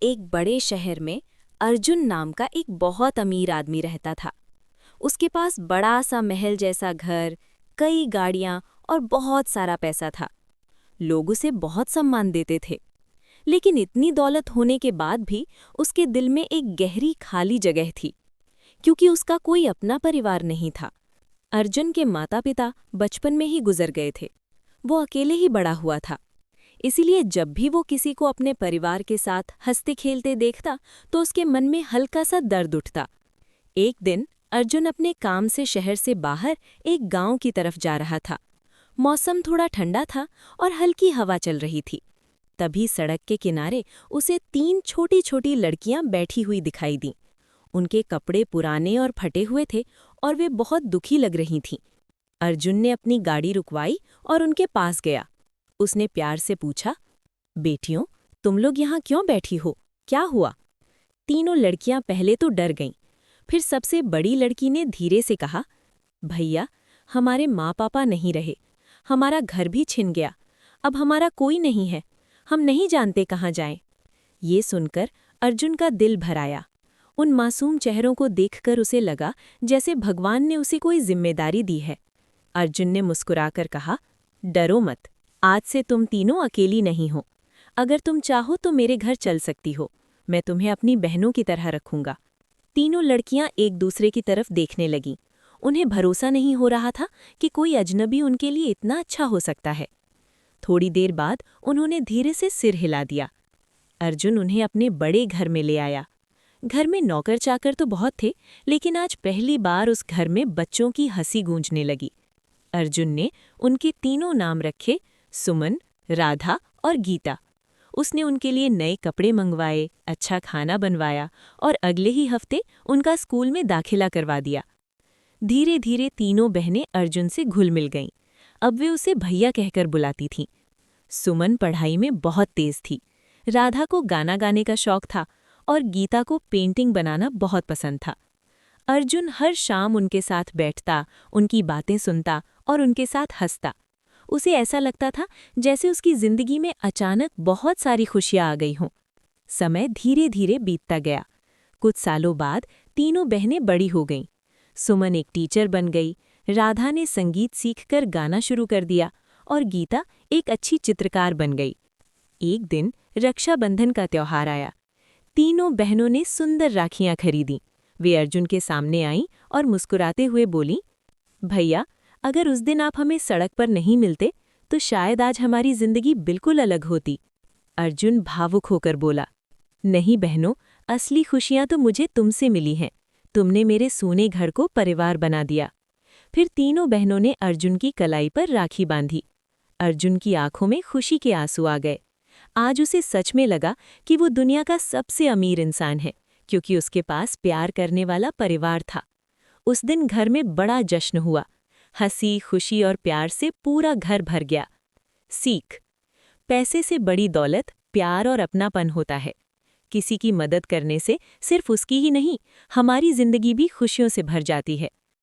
एक बड़े शहर में अर्जुन नाम का एक बहुत अमीर आदमी रहता था। उसके पास बड़ा सा महल जैसा घर, कई गाड़ियां और बहुत सारा पैसा था। लोग उसे बहुत सम्मान देते थे। लेकिन इतनी दौलत होने के बाद भी उसके दिल में एक गहरी खाली जगह थी, क्योंकि उसका कोई अपना परिवार नहीं था। अर्जुन के माता-पिता बचपन में ही गुजर गए थे। वो अकेले ही बड़ा हुआ था। इसीलिए जब भी वो किसी को अपने परिवार के साथ हंसते खेलते देखता तो उसके मन में हल्का सा दर्द उठता। एक दिन अर्जुन अपने काम से शहर से बाहर एक गांव की तरफ जा रहा था। मौसम थोड़ा ठंडा था और हल्की हवा चल रही थी। तभी सड़क के किनारे उसे 3 छोटी छोटी लड़कियां बैठी हुई दिखाई दीं। उनके कपड़े पुराने और फटे हुए थे और वे बहुत दुखी लग रही थीं। अर्जुन ने अपनी गाड़ी रुकवाई और उनके पास गया। उसने प्यार से पूछा, बेटियों, तुम लोग यहाँ क्यों बैठी हो? क्या हुआ? तीनों लड़कियां पहले तो डर गईं। फिर सबसे बड़ी लड़की ने धीरे से कहा, भैया, हमारे माँ पापा नहीं रहे, हमारा घर भी छिन गया, अब हमारा कोई नहीं है, हम नहीं जानते कहाँ जाएं। ये सुनकर अर्जुन का दिल भर आया। उन मासूम चेहरों को देखकर उसे लगा जैसे भगवान ने उसे कोई जिम्मेदारी दी है। अर्जुन ने मुस्कुराकर कहा, डरो मत, आज से तुम तीनों अकेली नहीं हो। अगर तुम चाहो तो मेरे घर चल सकती हो, मैं तुम्हें अपनी बहनों की तरह रखूंगा। तीनों लड़कियां एक दूसरे की तरफ देखने लगीं। उन्हें भरोसा नहीं हो रहा था कि कोई अजनबी उनके लिए इतना अच्छा हो सकता है। थोड़ी देर बाद उन्होंने धीरे से सिर हिला दिया। अर्जुन उन्हें अपने बड़े घर में ले आया। घर में नौकर चाकर तो बहुत थे, लेकिन आज पहली बार उस घर में बच्चों की हंसी गूंजने लगी। अर्जुन ने उनके तीनों नाम रखे, सुमन, राधा और गीता। उसने उनके लिए नए कपड़े मंगवाए, अच्छा खाना बनवाया और अगले ही हफ्ते उनका स्कूल में दाखिला करवा दिया। धीरे धीरे तीनों बहनें अर्जुन से घुल मिल गईं। अब वे उसे भैया कहकर बुलाती थीं। सुमन पढ़ाई में बहुत तेज थी, राधा को गाना गाने का शौक था और गीता को पेंटिंग बनाना बहुत पसंद था। अर्जुन हर शाम उनके साथ बैठता, उनकी बातें सुनता और उनके साथ हंसता। उसे ऐसा लगता था जैसे उसकी जिंदगी में अचानक बहुत सारी खुशियां आ गई हों। समय धीरे धीरे बीतता गया। कुछ सालों बाद तीनों बहनें बड़ी हो गईं। सुमन एक टीचर बन गई, राधा ने संगीत सीखकर गाना शुरू कर दिया और गीता एक अच्छी चित्रकार बन गई। एक दिन रक्षाबंधन का त्योहार आया। तीनों बहनों ने सुंदर राखियां खरीदीं। वे अर्जुन के सामने आईं और मुस्कुराते हुए बोलीं, भैया, अगर उस दिन आप हमें सड़क पर नहीं मिलते तो शायद आज हमारी जिंदगी बिल्कुल अलग होती। अर्जुन भावुक होकर बोला, नहीं बहनों, असली खुशियां तो मुझे तुमसे मिली हैं। तुमने मेरे सोने घर को परिवार बना दिया। फिर तीनों बहनों ने अर्जुन की कलाई पर राखी बांधी। अर्जुन की आंखों में खुशी के आंसू आ गए। आज उसे सच में लगा कि वो दुनिया का सबसे अमीर इंसान है, क्योंकि उसके पास प्यार करने वाला परिवार था। उस दिन घर में बड़ा जश्न हुआ। हंसी, खुशी और प्यार से पूरा घर भर गया। सीख: पैसे से बड़ी दौलत प्यार और अपनापन होता है। किसी की मदद करने से सिर्फ उसकी ही नहीं, हमारी जिंदगी भी खुशियों से भर जाती है।